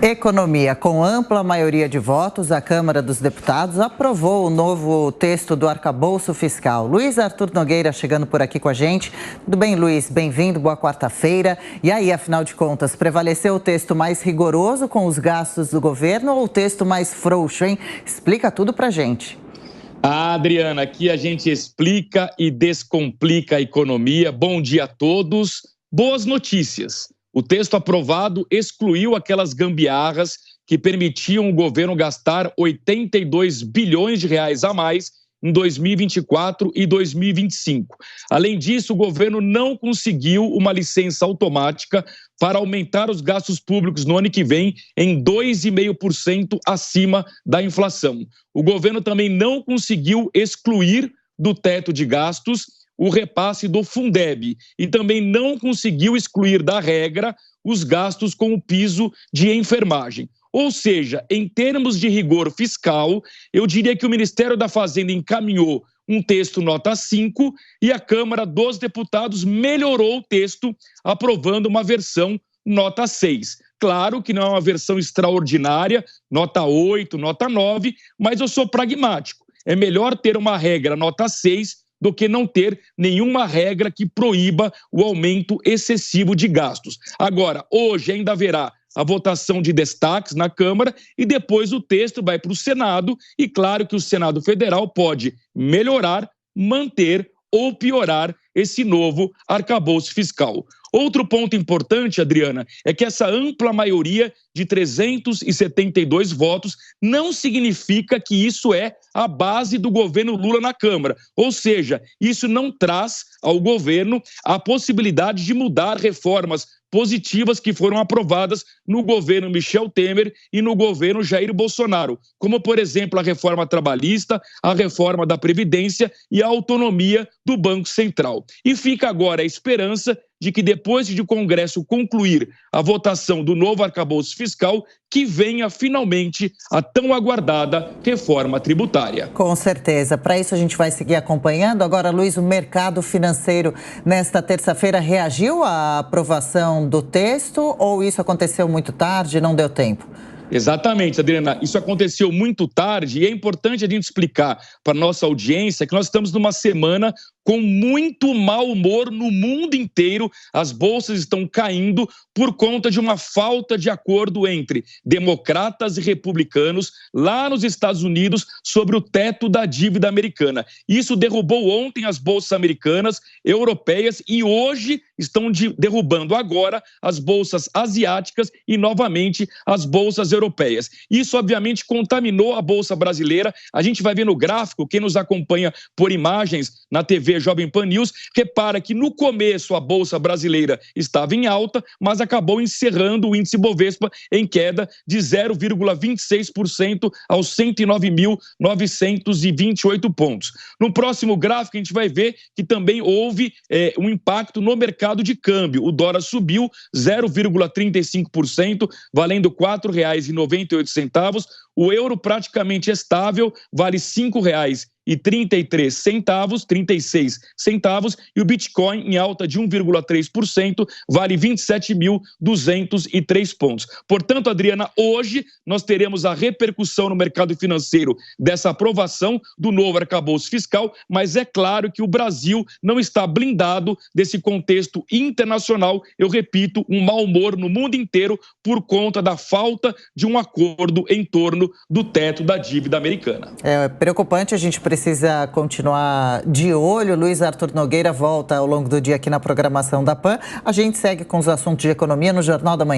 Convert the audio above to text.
Economia. Com ampla maioria de votos, a Câmara dos Deputados aprovou o novo texto do arcabouço fiscal. Luiz Arthur Nogueira chegando por aqui com a gente. Tudo bem, Luiz? Bem-vindo, boa quarta-feira. E aí, afinal de contas, prevaleceu o texto mais rigoroso com os gastos do governo ou o texto mais frouxo, hein? Explica tudo pra gente. Adriana, aqui a gente explica e descomplica a economia. Bom dia a todos. Boas notícias. O texto aprovado excluiu aquelas gambiarras que permitiam o governo gastar 82 bilhões de reais a mais em 2024 e 2025. Além disso, o governo não conseguiu uma licença automática para aumentar os gastos públicos no ano que vem em 2,5% acima da inflação. O governo também não conseguiu excluir do teto de gastos o repasse do Fundeb e também não conseguiu excluir da regra os gastos com o piso de enfermagem. Ou seja, em termos de rigor fiscal, eu diria que o Ministério da Fazenda encaminhou um texto nota 5 e a Câmara dos Deputados melhorou o texto, aprovando uma versão nota 6. Claro que não é uma versão extraordinária, nota 8, nota 9, mas eu sou pragmático. É melhor ter uma regra nota 6 do que não ter nenhuma regra que proíba o aumento excessivo de gastos. Agora, hoje ainda haverá a votação de destaques na Câmara e depois o texto vai para o Senado e claro que o Senado Federal pode melhorar, manter ou piorar esse novo arcabouço fiscal. Outro ponto importante, Adriana, é que essa ampla maioria de 372 votos não significa que isso é a base do governo Lula na Câmara. Ou seja, isso não traz ao governo a possibilidade de mudar reformas positivas que foram aprovadas no governo Michel Temer e no governo Jair Bolsonaro, como, por exemplo, a reforma trabalhista, a reforma da Previdência e a autonomia do Banco Central. E fica agora a esperança de que depois de o Congresso concluir a votação do novo arcabouço fiscal, que venha finalmente a tão aguardada reforma tributária. Com certeza. Para isso a gente vai seguir acompanhando. Agora, Luiz, o mercado financeiro nesta terça-feira reagiu à aprovação do texto ou isso aconteceu muito tarde e não deu tempo? Exatamente, Adriana. Isso aconteceu muito tarde e é importante a gente explicar para a nossa audiência que nós estamos numa semana com muito mau humor no mundo inteiro. As bolsas estão caindo por conta de uma falta de acordo entre democratas e republicanos lá nos Estados Unidos sobre o teto da dívida americana. Isso derrubou ontem as bolsas americanas, europeias e hoje estão derrubando agora as bolsas asiáticas e novamente as bolsas europeias. Isso obviamente contaminou a bolsa brasileira. A gente vai ver no gráfico, quem nos acompanha por imagens na TV Jovem Pan News, repara que no começo a bolsa brasileira estava em alta, mas acabou encerrando o índice Bovespa em queda de 0,26% aos 109.928 pontos. No próximo gráfico a gente vai ver que também houve um impacto no mercado de câmbio. O dólar subiu 0,35%, valendo R$ 4,98. O euro praticamente estável, vale R$ 5,36 e o Bitcoin em alta de 1,3%, vale 27.203 pontos. Portanto, Adriana, hoje nós teremos a repercussão no mercado financeiro dessa aprovação do novo arcabouço fiscal, mas é claro que o Brasil não está blindado desse contexto internacional. Eu repito, um mau humor no mundo inteiro por conta da falta de um acordo em torno do teto da dívida americana. É preocupante, a gente precisa continuar de olho. Luiz Arthur Nogueira volta ao longo do dia aqui na programação da PAN. A gente segue com os assuntos de economia no Jornal da Manhã.